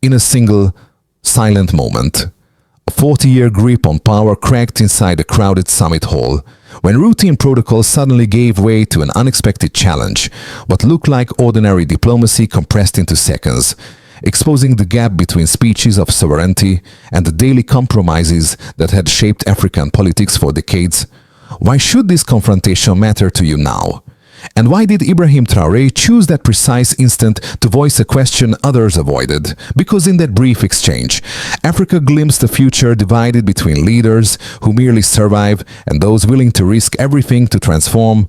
in a single, silent moment. A 40-year grip on power cracked inside a crowded summit hall, when routine protocol suddenly gave way to an unexpected challenge, what looked like ordinary diplomacy compressed into seconds, exposing the gap between speeches of sovereignty and the daily compromises that had shaped African politics for decades. Why should this confrontation matter to you now? And why did Ibrahim Traoré choose that precise instant to voice a question others avoided? Because in that brief exchange, Africa glimpsed a future divided between leaders who merely survive and those willing to risk everything to transform.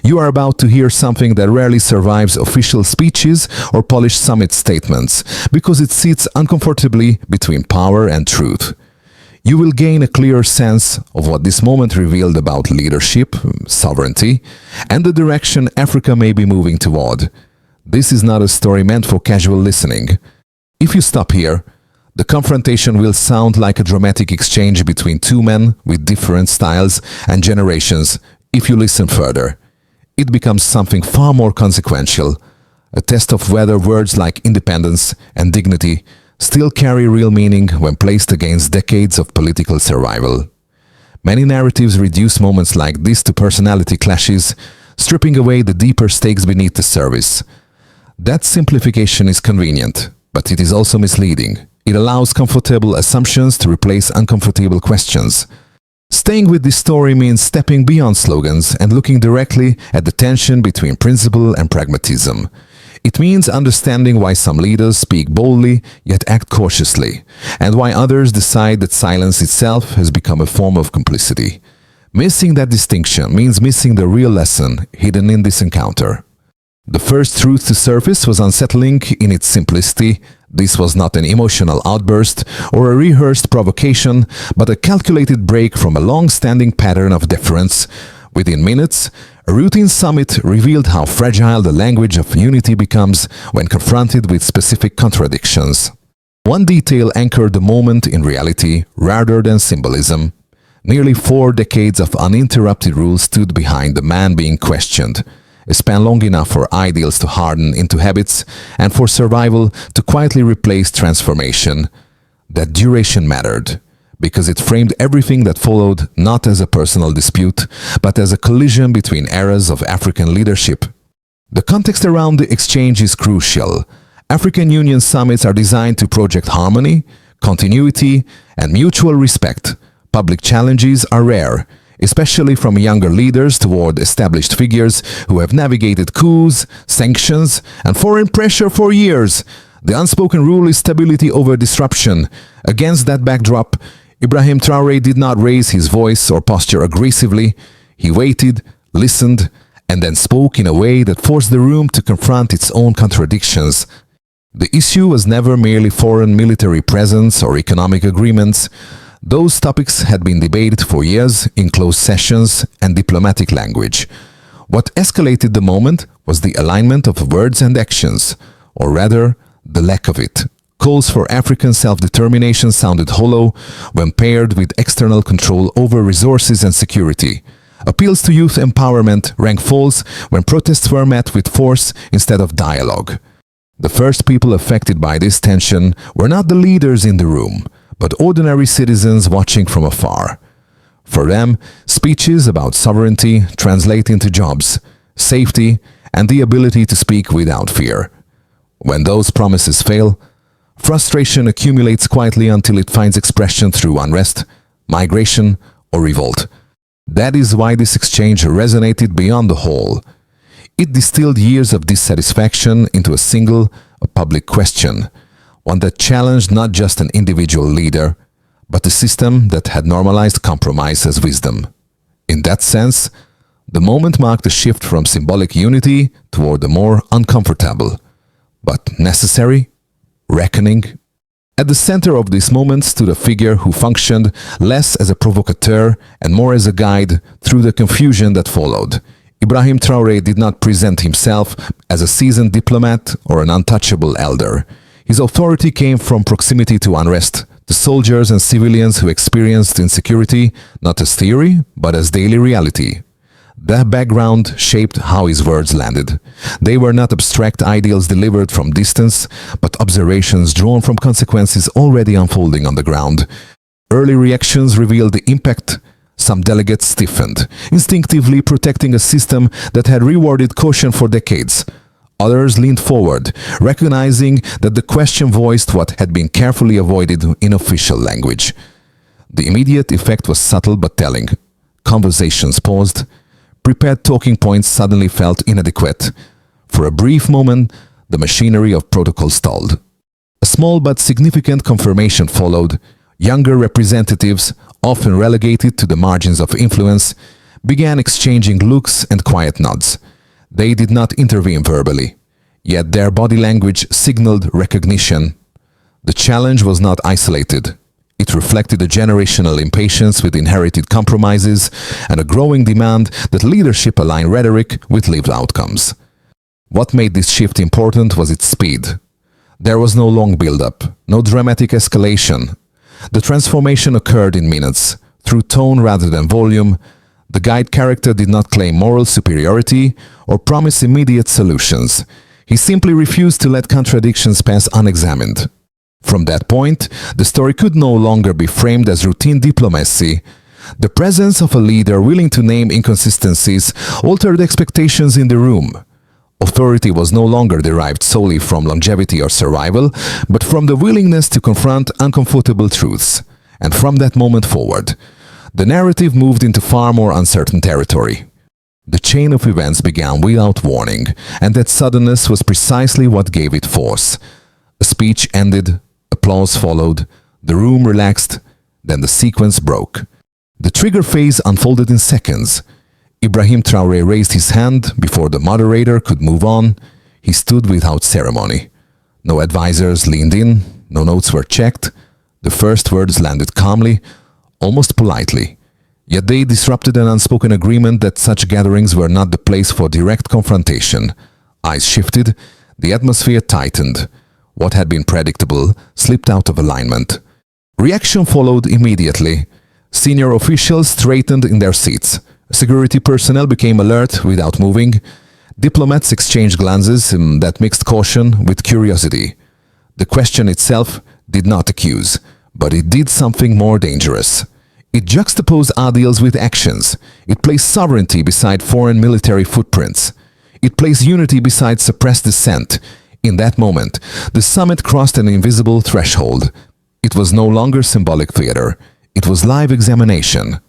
You are about to hear something that rarely survives official speeches or polished summit statements, because it sits uncomfortably between power and truth. You will gain a clear sense of what this moment revealed about leadership, sovereignty, and the direction Africa may be moving toward. This is not a story meant for casual listening. If you stop here, the confrontation will sound like a dramatic exchange between two men with different styles and generations. If you listen further, it becomes something far more consequential, a test of whether words like independence and dignity still carry real meaning when placed against decades of political survival. Many narratives reduce moments like this to personality clashes, stripping away the deeper stakes beneath the surface. That simplification is convenient, but it is also misleading. It allows comfortable assumptions to replace uncomfortable questions. Staying with this story means stepping beyond slogans and looking directly at the tension between principle and pragmatism. It means understanding why some leaders speak boldly yet act cautiously, and why others decide that silence itself has become a form of complicity. Missing that distinction means missing the real lesson hidden in this encounter. The first truth to surface was unsettling in its simplicity. This was not an emotional outburst or a rehearsed provocation, but a calculated break from a long-standing pattern of deference. Within minutes, a routine summit revealed how fragile the language of unity becomes when confronted with specific contradictions. One detail anchored the moment in reality rather than symbolism. Nearly 4 decades of uninterrupted rule stood behind the man being questioned, a span long enough for ideals to harden into habits and for survival to quietly replace transformation. That duration mattered, because it framed everything that followed not as a personal dispute, but as a collision between eras of African leadership. The context around the exchange is crucial. African Union summits are designed to project harmony, continuity, and mutual respect. Public challenges are rare, especially from younger leaders toward established figures who have navigated coups, sanctions, and foreign pressure for years. The unspoken rule is stability over disruption. Against that backdrop, Ibrahim Traoré did not raise his voice or posture aggressively. He waited, listened, and then spoke in a way that forced the room to confront its own contradictions. The issue was never merely foreign military presence or economic agreements. Those topics had been debated for years in closed sessions and diplomatic language. What escalated the moment was the alignment of words and actions, or rather, the lack of it. Calls for African self-determination sounded hollow when paired with external control over resources and security. Appeals to youth empowerment rang false when protests were met with force instead of dialogue. The first people affected by this tension were not the leaders in the room, but ordinary citizens watching from afar. For them, speeches about sovereignty translate into jobs, safety, and the ability to speak without fear. When those promises fail, frustration accumulates quietly until it finds expression through unrest, migration, or revolt. That is why this exchange resonated beyond the hall. It distilled years of dissatisfaction into a single, public question, one that challenged not just an individual leader, but a system that had normalized compromise as wisdom. In that sense, the moment marked a shift from symbolic unity toward a more uncomfortable, but necessary, reckoning. At the center of this moment stood a figure who functioned less as a provocateur and more as a guide through the confusion that followed. Ibrahim Traoré did not present himself as a seasoned diplomat or an untouchable elder. His authority came from proximity to unrest, to soldiers and civilians who experienced insecurity not as theory, but as daily reality. That background shaped how his words landed. They were not abstract ideals delivered from distance, but observations drawn from consequences already unfolding on the ground. Early reactions revealed the impact. Some delegates stiffened, instinctively protecting a system that had rewarded caution for decades. Others leaned forward, recognizing that the question voiced what had been carefully avoided in official language. The immediate effect was subtle but telling. Conversations paused. Prepared talking points suddenly felt inadequate. For a brief moment, the machinery of protocol stalled. A small but significant confirmation followed. Younger representatives, often relegated to the margins of influence, began exchanging looks and quiet nods. They did not intervene verbally, yet their body language signaled recognition. The challenge was not isolated. It reflected a generational impatience with inherited compromises and a growing demand that leadership align rhetoric with lived outcomes. What made this shift important was its speed. There was no long build-up, no dramatic escalation. The transformation occurred in minutes, through tone rather than volume. The guide character did not claim moral superiority or promise immediate solutions. He simply refused to let contradictions pass unexamined. From that point, the story could no longer be framed as routine diplomacy. The presence of a leader willing to name inconsistencies altered expectations in the room. Authority was no longer derived solely from longevity or survival, but from the willingness to confront uncomfortable truths. And from that moment forward, the narrative moved into far more uncertain territory. The chain of events began without warning, and that suddenness was precisely what gave it force. A speech ended, applause followed, the room relaxed, then the sequence broke. The trigger phase unfolded in seconds. Ibrahim Traoré raised his hand before the moderator could move on. He stood without ceremony. No advisors leaned in, no notes were checked. The first words landed calmly, almost politely. Yet they disrupted an unspoken agreement that such gatherings were not the place for direct confrontation. Eyes shifted, the atmosphere tightened. What had been predictable slipped out of alignment. Reaction followed immediately. Senior officials straightened in their seats. Security personnel became alert without moving. Diplomats exchanged glances that mixed caution with curiosity. The question itself did not accuse, but it did something more dangerous. It juxtaposed ideals with actions. It placed sovereignty beside foreign military footprints. It placed unity beside suppressed dissent. In that moment, the summit crossed an invisible threshold. It was no longer symbolic theater. It was live examination.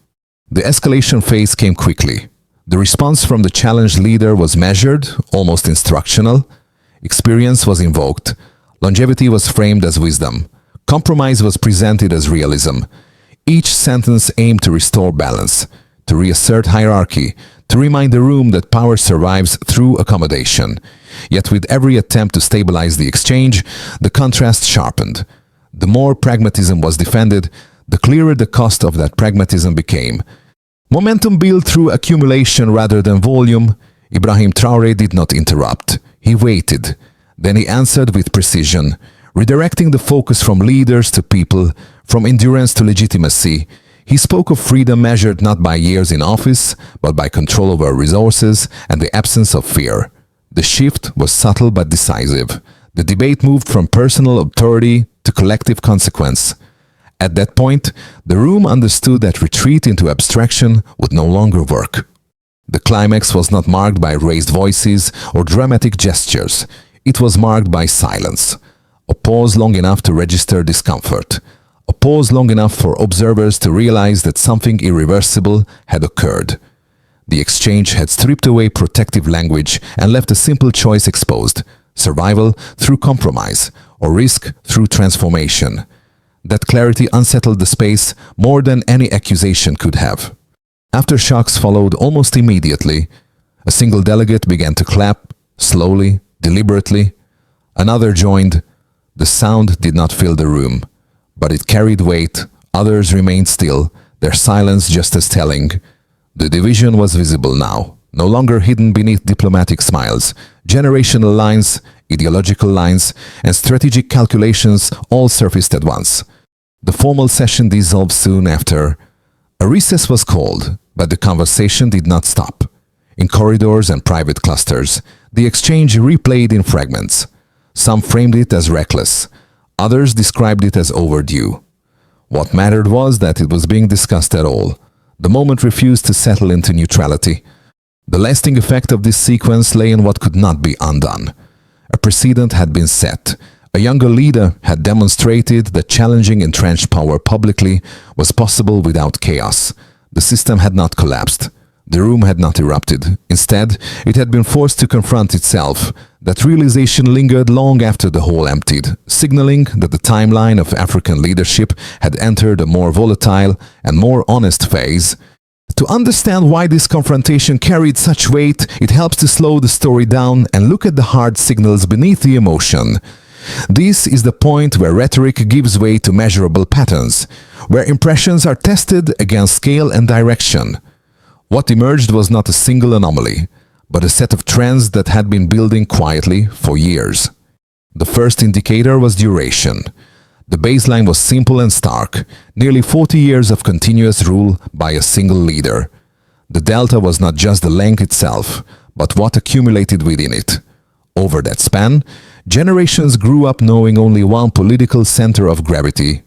The escalation phase came quickly. The response from the challenged leader was measured, almost instructional. Experience was invoked. Longevity was framed as wisdom. Compromise was presented as realism. Each sentence aimed to restore balance, to reassert hierarchy, to remind the room that power survives through accommodation. Yet with every attempt to stabilize the exchange, the contrast sharpened. The more pragmatism was defended, the clearer the cost of that pragmatism became. Momentum built through accumulation rather than volume. Ibrahim Traoré did not interrupt. He waited. Then he answered with precision, redirecting the focus from leaders to people, from endurance to legitimacy. He spoke of freedom measured not by years in office, but by control over resources and the absence of fear. The shift was subtle but decisive. The debate moved from personal authority to collective consequence. At that point, the room understood that retreat into abstraction would no longer work. The climax was not marked by raised voices or dramatic gestures. It was marked by silence. A pause long enough to register discomfort. A pause long enough for observers to realize that something irreversible had occurred. The exchange had stripped away protective language and left a simple choice exposed: survival through compromise, or risk through transformation. That clarity unsettled the space more than any accusation could have. Aftershocks followed almost immediately. A single delegate began to clap, slowly, deliberately. Another joined. The sound did not fill the room, but it carried weight. Others remained still, their silence just as telling. The division was visible now, no longer hidden beneath diplomatic smiles. Generational lines, ideological lines, and strategic calculations all surfaced at once. The formal session dissolved soon after. A recess was called, but the conversation did not stop. In corridors and private clusters, the exchange replayed in fragments. Some framed it as reckless, others described it as overdue. What mattered was that it was being discussed at all. The moment refused to settle into neutrality. The lasting effect of this sequence lay in what could not be undone. A precedent had been set. A younger leader had demonstrated that challenging entrenched power publicly was possible without chaos. The system had not collapsed. The room had not erupted. Instead, it had been forced to confront itself. That realization lingered long after the hall emptied, signaling that the timeline of African leadership had entered a more volatile and more honest phase. To understand why this confrontation carried such weight, it helps to slow the story down and look at the hard signals beneath the emotion. This is the point where rhetoric gives way to measurable patterns, where impressions are tested against scale and direction. What emerged was not a single anomaly, but a set of trends that had been building quietly for years. The first indicator was duration. The baseline was simple and stark, nearly 40 years of continuous rule by a single leader. The delta was not just the length itself, but what accumulated within it. Over that span, generations grew up knowing only one political center of gravity.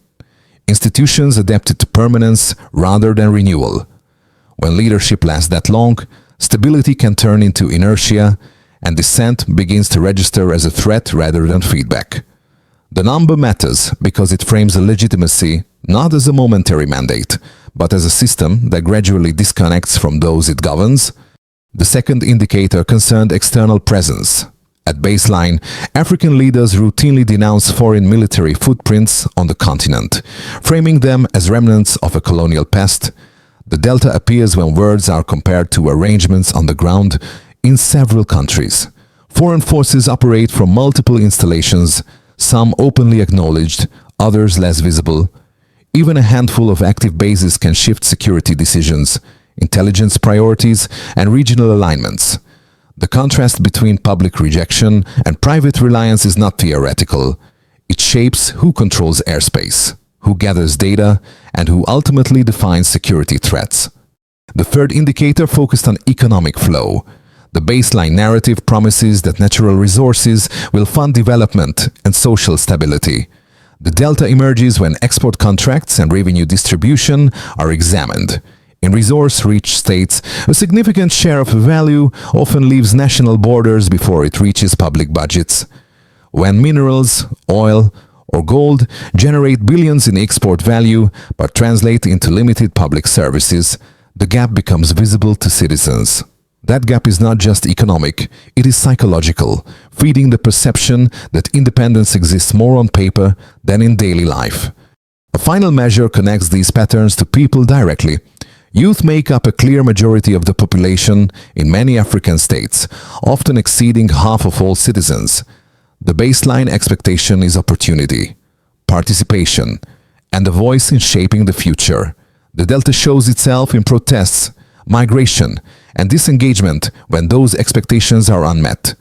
Institutions adapted to permanence rather than renewal. When leadership lasts that long, stability can turn into inertia, and dissent begins to register as a threat rather than feedback. The number matters because it frames a legitimacy not as a momentary mandate, but as a system that gradually disconnects from those it governs. The second indicator concerned external presence. At baseline, African leaders routinely denounce foreign military footprints on the continent, framing them as remnants of a colonial past. The delta appears when words are compared to arrangements on the ground in several countries. Foreign forces operate from multiple installations, some openly acknowledged, others less visible. Even a handful of active bases can shift security decisions, intelligence priorities, and regional alignments. The contrast between public rejection and private reliance is not theoretical. It shapes who controls airspace, who gathers data, and who ultimately defines security threats. The third indicator focused on economic flow. The baseline narrative promises that natural resources will fund development and social stability. The delta emerges when export contracts and revenue distribution are examined. In resource-rich states, a significant share of value often leaves national borders before it reaches public budgets. When minerals, oil, or gold generate billions in export value but translate into limited public services, the gap becomes visible to citizens. That gap is not just economic, it is psychological, feeding the perception that independence exists more on paper than in daily life. A final measure connects these patterns to people directly. Youth make up a clear majority of the population in many African states, often exceeding half of all citizens. The baseline expectation is opportunity, participation, and a voice in shaping the future. The delta shows itself in protests, migration, and disengagement when those expectations are unmet.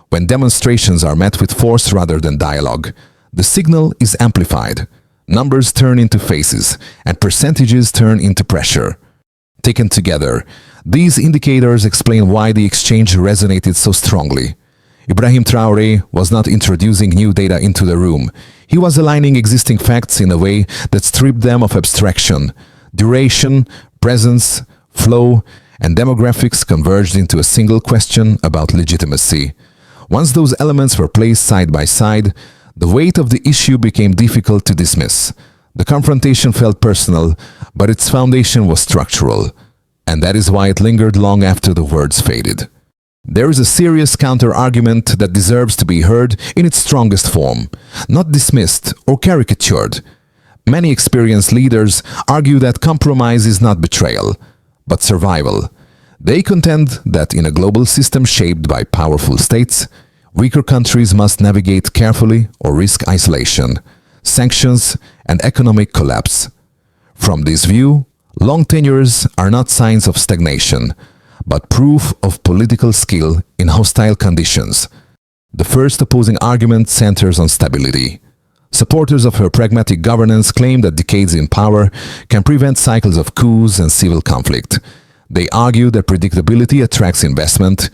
When demonstrations are met with force rather than dialogue, the signal is amplified. Numbers turn into faces, and percentages turn into pressure. Taken together, these indicators explain why the exchange resonated so strongly. Ibrahim Traoré was not introducing new data into the room. He was aligning existing facts in a way that stripped them of abstraction. Duration, presence, flow, and demographics converged into a single question about legitimacy. Once those elements were placed side by side, the weight of the issue became difficult to dismiss. The confrontation felt personal, but its foundation was structural, and that is why it lingered long after the words faded. There is a serious counter-argument that deserves to be heard in its strongest form, not dismissed or caricatured. Many experienced leaders argue that compromise is not betrayal, but survival. They contend that in a global system shaped by powerful states, weaker countries must navigate carefully or risk isolation, sanctions, and economic collapse. From this view, long tenures are not signs of stagnation, but proof of political skill in hostile conditions. The first opposing argument centers on stability. Supporters of her pragmatic governance claim that decades in power can prevent cycles of coups and civil conflict. They argue that predictability attracts investment,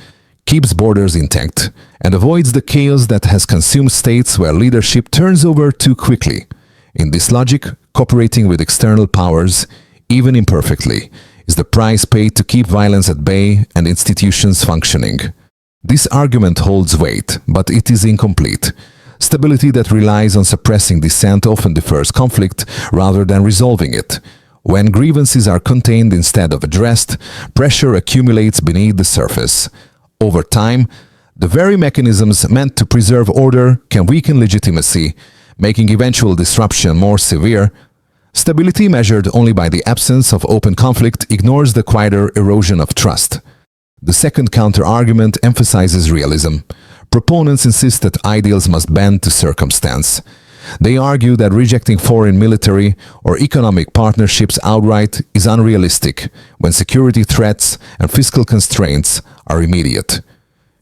keeps borders intact, and avoids the chaos that has consumed states where leadership turns over too quickly. In this logic, cooperating with external powers, even imperfectly, is the price paid to keep violence at bay and institutions functioning. This argument holds weight, but it is incomplete. Stability that relies on suppressing dissent often defers conflict rather than resolving it. When grievances are contained instead of addressed, pressure accumulates beneath the surface. Over time, the very mechanisms meant to preserve order can weaken legitimacy, making eventual disruption more severe. Stability measured only by the absence of open conflict ignores the quieter erosion of trust. The second counter-argument emphasizes realism. Proponents insist that ideals must bend to circumstance. They argue that rejecting foreign military or economic partnerships outright is unrealistic when security threats and fiscal constraints are immediate.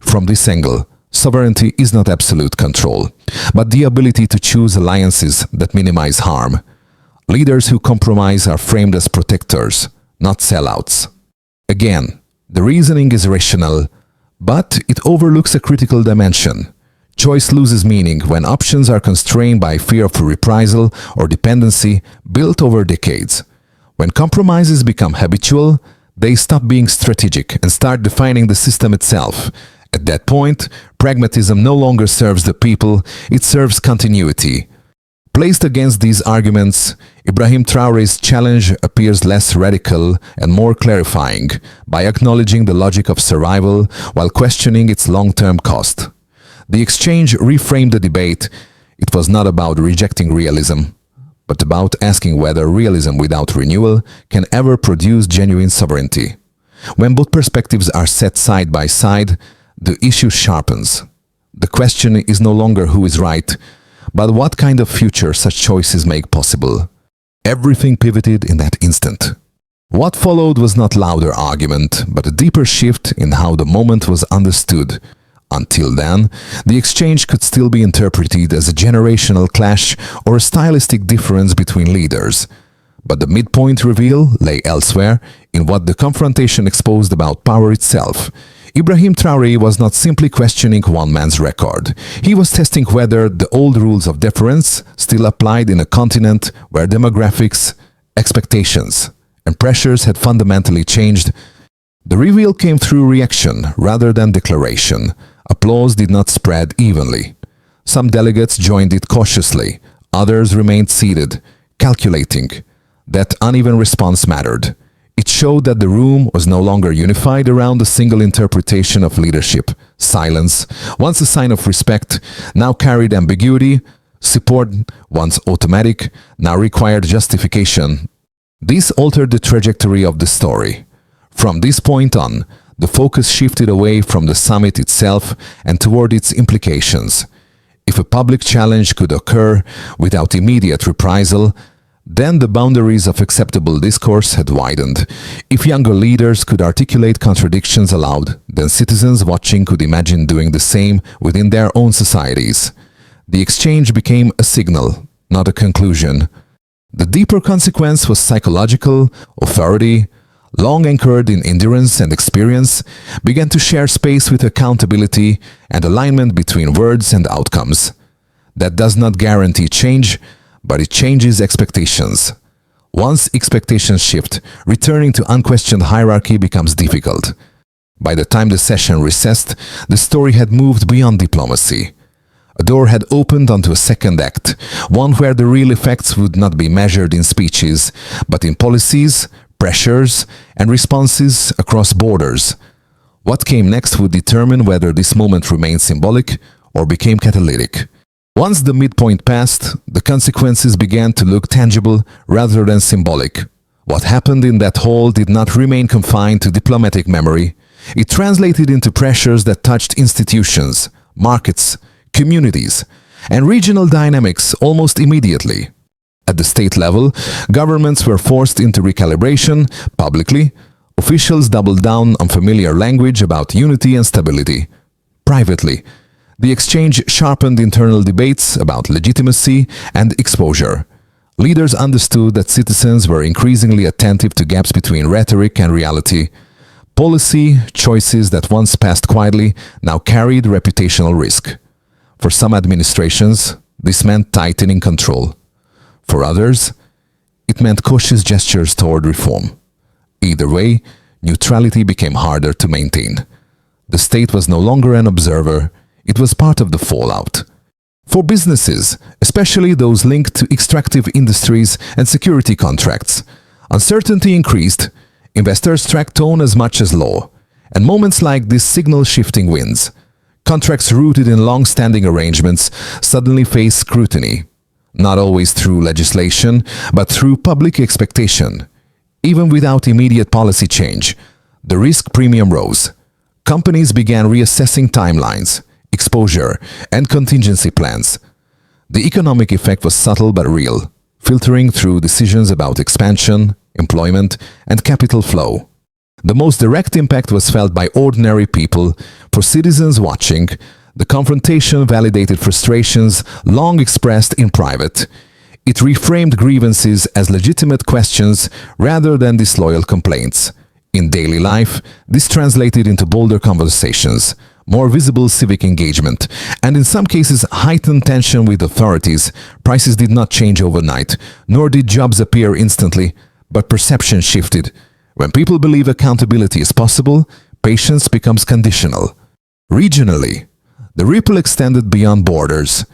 From this angle, sovereignty is not absolute control, but the ability to choose alliances that minimize harm. Leaders who compromise are framed as protectors, not sellouts. Again, the reasoning is rational, but it overlooks a critical dimension. Choice loses meaning when options are constrained by fear of reprisal or dependency built over decades. When compromises become habitual, they stop being strategic and start defining the system itself. At that point, pragmatism no longer serves the people, it serves continuity. Placed against these arguments, Ibrahim Traoré's challenge appears less radical and more clarifying by acknowledging the logic of survival while questioning its long-term cost. The exchange reframed the debate. It was not about rejecting realism, but about asking whether realism without renewal can ever produce genuine sovereignty. When both perspectives are set side by side, the issue sharpens. The question is no longer who is right, but what kind of future such choices make possible. Everything pivoted in that instant. What followed was not louder argument, but a deeper shift in how the moment was understood. Until then, the exchange could still be interpreted as a generational clash or a stylistic difference between leaders. But the midpoint reveal lay elsewhere, in what the confrontation exposed about power itself. Ibrahim Traoré was not simply questioning one man's record. He was testing whether the old rules of deference still applied in a continent where demographics, expectations, and pressures had fundamentally changed. The reveal came through reaction rather than declaration. Applause did not spread evenly. Some delegates joined it cautiously, others remained seated, calculating. That uneven response mattered. It showed that the room was no longer unified around a single interpretation of leadership. Silence, once a sign of respect, now carried ambiguity. Support, once automatic, now required justification. This altered the trajectory of the story. From this point on, the focus shifted away from the summit itself and toward its implications. If a public challenge could occur without immediate reprisal, then the boundaries of acceptable discourse had widened. If younger leaders could articulate contradictions aloud, then citizens watching could imagine doing the same within their own societies. The exchange became a signal, not a conclusion. The deeper consequence was psychological. Authority, long anchored in endurance and experience, began to share space with accountability and alignment between words and outcomes. That does not guarantee change, but it changes expectations. Once expectations shift, returning to unquestioned hierarchy becomes difficult. By the time the session recessed, the story had moved beyond diplomacy. A door had opened onto a second act, one where the real effects would not be measured in speeches, but in policies, pressures, and responses across borders. What came next would determine whether this moment remained symbolic or became catalytic. Once the midpoint passed, the consequences began to look tangible rather than symbolic. What happened in that hall did not remain confined to diplomatic memory. It translated into pressures that touched institutions, markets, communities, and regional dynamics almost immediately. At the state level, governments were forced into recalibration publicly. Officials doubled down on familiar language about unity and stability. Privately, the exchange sharpened internal debates about legitimacy and exposure. Leaders understood that citizens were increasingly attentive to gaps between rhetoric and reality. Policy choices that once passed quietly now carried reputational risk. For some administrations, this meant tightening control. For others, it meant cautious gestures toward reform. Either way, neutrality became harder to maintain. The state was no longer an observer, it was part of the fallout. For businesses, especially those linked to extractive industries and security contracts, uncertainty increased, investors tracked tone as much as law, and moments like this signal shifting winds. Contracts rooted in long-standing arrangements suddenly face scrutiny, not always through legislation, but through public expectation. Even without immediate policy change, the risk premium rose. Companies began reassessing timelines, exposure, and contingency plans. The economic effect was subtle but real, filtering through decisions about expansion, employment, and capital flow. The most direct impact was felt by ordinary people. For citizens watching, the confrontation validated frustrations long expressed in private. It reframed grievances as legitimate questions rather than disloyal complaints. In daily life, this translated into bolder conversations, more visible civic engagement, and in some cases heightened tension with authorities. Prices did not change overnight, nor did jobs appear instantly, but perception shifted. When people believe accountability is possible, patience becomes conditional. Regionally, the ripple extended beyond borders.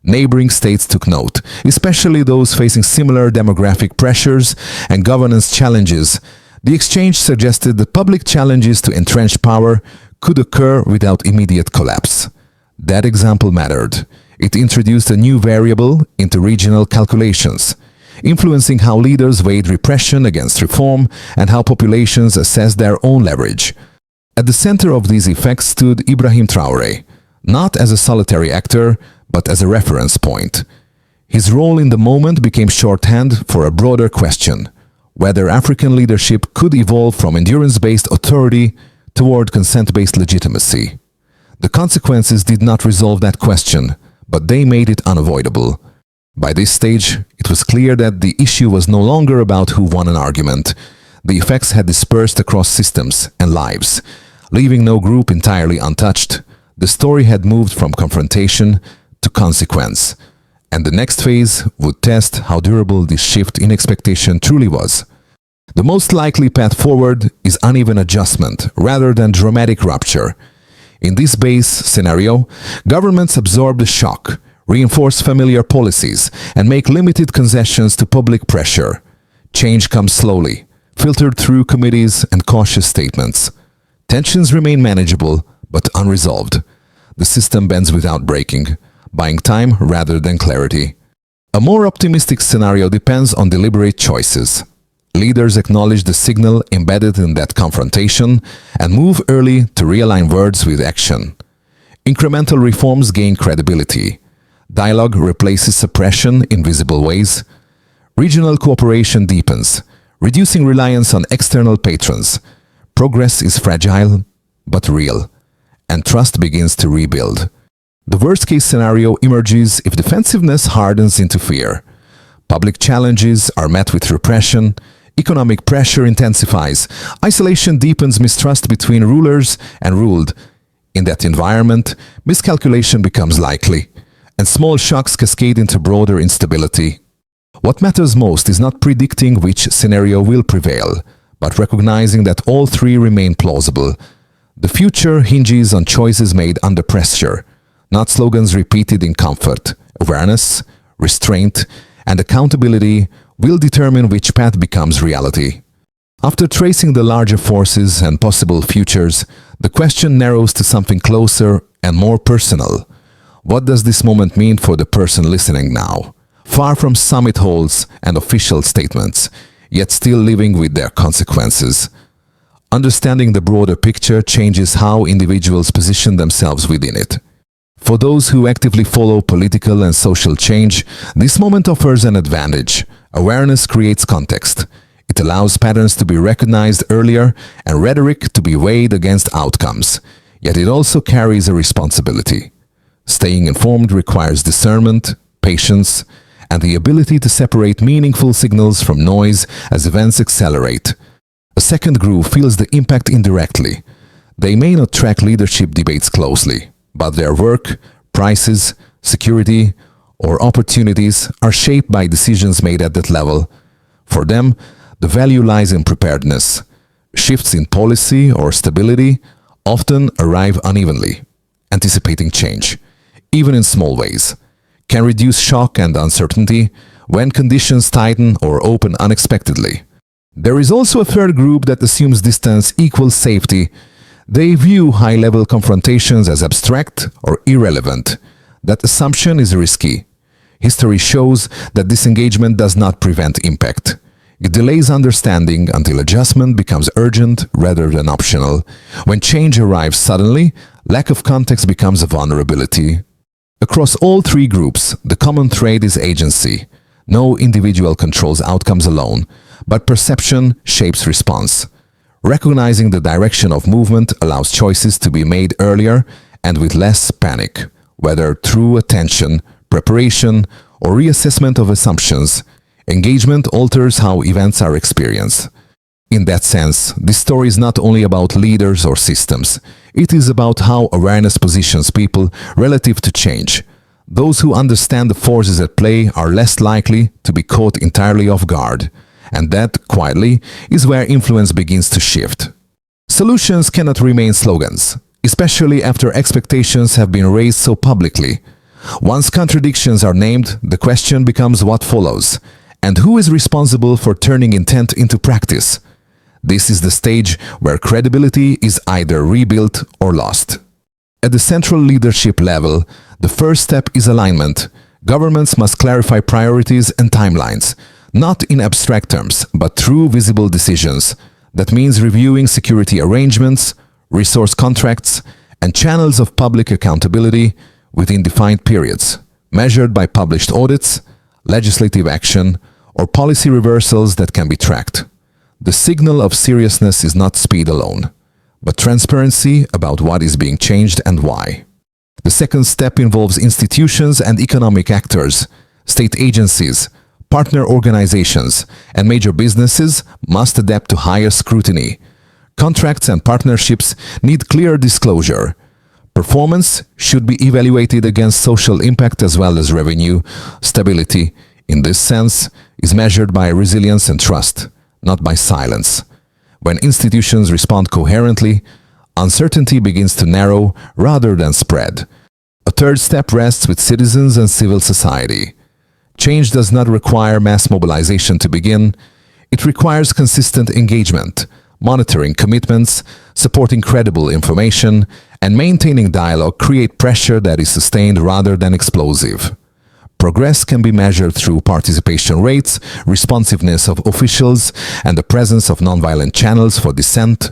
Neighboring states took note, especially those facing similar demographic pressures and governance challenges. The exchange suggested that public challenges to entrenched power could occur without immediate collapse. That example mattered. It introduced a new variable into regional calculations, influencing how leaders weighed repression against reform and how populations assessed their own leverage. At the center of these effects stood Ibrahim Traoré, not as a solitary actor, but as a reference point. His role in the moment became shorthand for a broader question: whether African leadership could evolve from endurance-based authority toward consent-based legitimacy. The consequences did not resolve that question, but they made it unavoidable. By this stage, it was clear that the issue was no longer about who won an argument. The effects had dispersed across systems and lives, leaving no group entirely untouched. The story had moved from confrontation to consequence, and the next phase would test how durable this shift in expectation truly was. The most likely path forward is uneven adjustment rather than dramatic rupture. In this base scenario, governments absorb the shock, reinforce familiar policies, and make limited concessions to public pressure. Change comes slowly, filtered through committees and cautious statements. Tensions remain manageable, but unresolved. The system bends without breaking, buying time rather than clarity. A more optimistic scenario depends on deliberate choices. Leaders acknowledge the signal embedded in that confrontation and move early to realign words with action. Incremental reforms gain credibility. Dialogue replaces suppression in visible ways. Regional cooperation deepens, reducing reliance on external patrons. Progress is fragile, but real, and trust begins to rebuild. The worst-case scenario emerges if defensiveness hardens into fear. Public challenges are met with repression. Economic pressure intensifies. Isolation deepens mistrust between rulers and ruled. In that environment, miscalculation becomes likely, and small shocks cascade into broader instability. What matters most is not predicting which scenario will prevail, but recognizing that all three remain plausible. The future hinges on choices made under pressure, not slogans repeated in comfort. Awareness, restraint, and accountability will determine which path becomes reality. After tracing the larger forces and possible futures, the question narrows to something closer and more personal. What does this moment mean for the person listening now? Far from summit halls and official statements, yet still living with their consequences. Understanding the broader picture changes how individuals position themselves within it. For those who actively follow political and social change, this moment offers an advantage. Awareness creates context. It allows patterns to be recognized earlier and rhetoric to be weighed against outcomes. Yet it also carries a responsibility. Staying informed requires discernment, patience, and the ability to separate meaningful signals from noise as events accelerate. A second group feels the impact indirectly. They may not track leadership debates closely, but their work, prices, security, or opportunities are shaped by decisions made at that level. For them, the value lies in preparedness. Shifts in policy or stability often arrive unevenly. Anticipating change, even in small ways, can reduce shock and uncertainty when conditions tighten or open unexpectedly. There is also a third group that assumes distance equals safety. They view high-level confrontations as abstract or irrelevant. That assumption is risky. History shows that disengagement does not prevent impact. It delays understanding until adjustment becomes urgent rather than optional. When change arrives suddenly, lack of context becomes a vulnerability. Across all three groups, the common thread is agency. No individual controls outcomes alone, but perception shapes response. Recognizing the direction of movement allows choices to be made earlier and with less panic, whether through attention, preparation, or reassessment of assumptions. Engagement alters how events are experienced. In that sense, this story is not only about leaders or systems. It is about how awareness positions people relative to change. Those who understand the forces at play are less likely to be caught entirely off guard. And that, quietly, is where influence begins to shift. Solutions cannot remain slogans, especially after expectations have been raised so publicly. Once contradictions are named, the question becomes what follows, and who is responsible for turning intent into practice. This is the stage where credibility is either rebuilt or lost. At the central leadership level, the first step is alignment. Governments must clarify priorities and timelines, not in abstract terms, but through visible decisions. That means reviewing security arrangements, resource contracts, and channels of public accountability within defined periods, measured by published audits, legislative action, or policy reversals that can be tracked. The signal of seriousness is not speed alone, but transparency about what is being changed and why. The second step involves institutions and economic actors. State agencies, partner organizations, and major businesses must adapt to higher scrutiny. Contracts and partnerships need clear disclosure. Performance should be evaluated against social impact as well as revenue. Stability, in this sense, is measured by resilience and trust, not by silence. When institutions respond coherently, uncertainty begins to narrow rather than spread. A third step rests with citizens and civil society. Change does not require mass mobilization to begin. It requires consistent engagement, monitoring commitments, supporting credible information, and maintaining dialogue create pressure that is sustained rather than explosive. Progress can be measured through participation rates, responsiveness of officials, and the presence of nonviolent channels for dissent.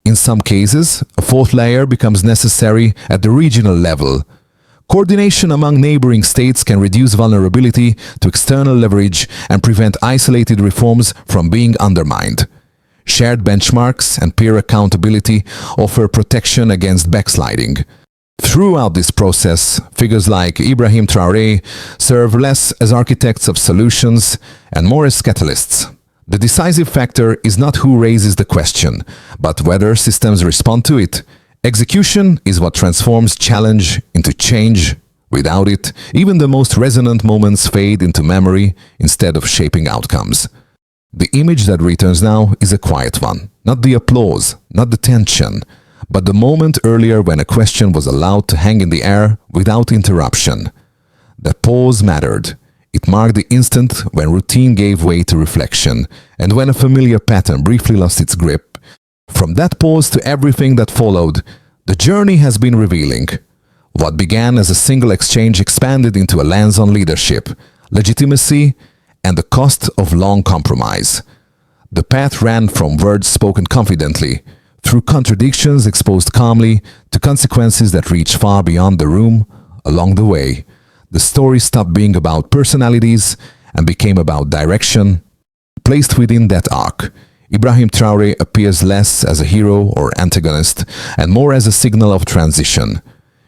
In some cases, a fourth layer becomes necessary at the regional level. Coordination among neighboring states can reduce vulnerability to external leverage and prevent isolated reforms from being undermined. Shared benchmarks and peer accountability offer protection against backsliding. Throughout this process, figures like Ibrahim Traoré serve less as architects of solutions and more as catalysts. The decisive factor is not who raises the question, but whether systems respond to it. Execution is what transforms challenge into change. Without it, even the most resonant moments fade into memory instead of shaping outcomes. The image that returns now is a quiet one. Not the applause, not the tension, but the moment earlier when a question was allowed to hang in the air without interruption. That pause mattered. It marked the instant when routine gave way to reflection, and when a familiar pattern briefly lost its grip. From that pause to everything that followed, the journey has been revealing. What began as a single exchange expanded into a lens on leadership, legitimacy, and the cost of long compromise. The path ran from words spoken confidently, through contradictions exposed calmly, to consequences that reached far beyond the room. Along the way, the story stopped being about personalities and became about direction. Placed within that arc, Ibrahim Traoré appears less as a hero or antagonist and more as a signal of transition.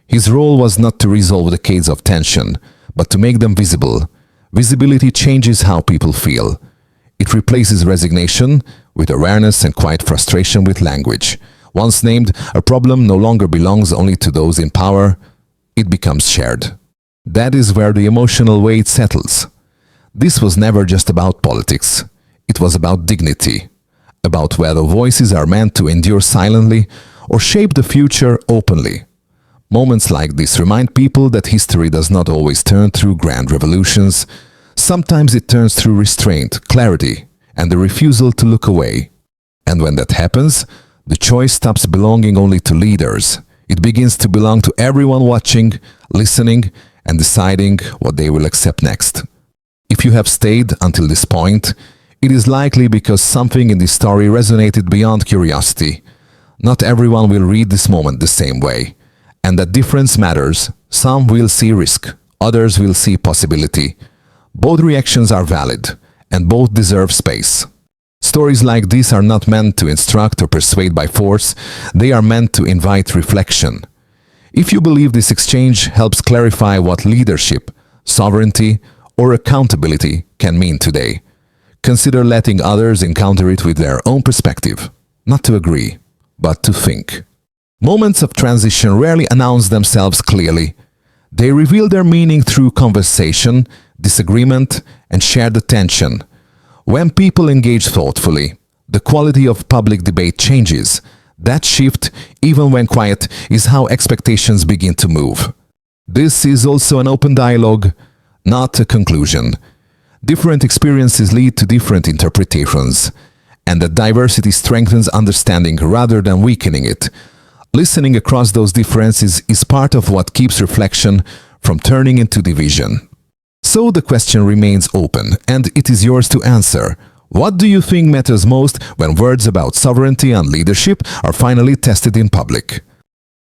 His role was not to resolve decades of tension, but to make them visible Visibility changes how people feel. It replaces resignation with awareness and quiet frustration with language. Once named, a problem no longer belongs only to those in power. It becomes shared. That is where the emotional weight settles. This was never just about politics. It was about dignity, about whether voices are meant to endure silently or shape the future openly. Moments like this remind people that history does not always turn through grand revolutions. Sometimes it turns through restraint, clarity, and the refusal to look away. And when that happens, the choice stops belonging only to leaders. It begins to belong to everyone watching, listening, and deciding what they will accept next. If you have stayed until this point, it is likely because something in this story resonated beyond curiosity. Not everyone will read this moment the same way, and that difference matters. Some will see risk, others will see possibility. Both reactions are valid, and both deserve space. Stories like this are not meant to instruct or persuade by force, they are meant to invite reflection. If you believe this exchange helps clarify what leadership, sovereignty, or accountability can mean today, consider letting others encounter it with their own perspective, not to agree, but to think. Moments of transition rarely announce themselves clearly. They reveal their meaning through conversation, disagreement, and shared attention. When people engage thoughtfully, the quality of public debate changes. That shift, even when quiet, is how expectations begin to move. This is also an open dialogue, not a conclusion. Different experiences lead to different interpretations, and that diversity strengthens understanding rather than weakening it. Listening across those differences is part of what keeps reflection from turning into division. So the question remains open, and it is yours to answer. What do you think matters most when words about sovereignty and leadership are finally tested in public?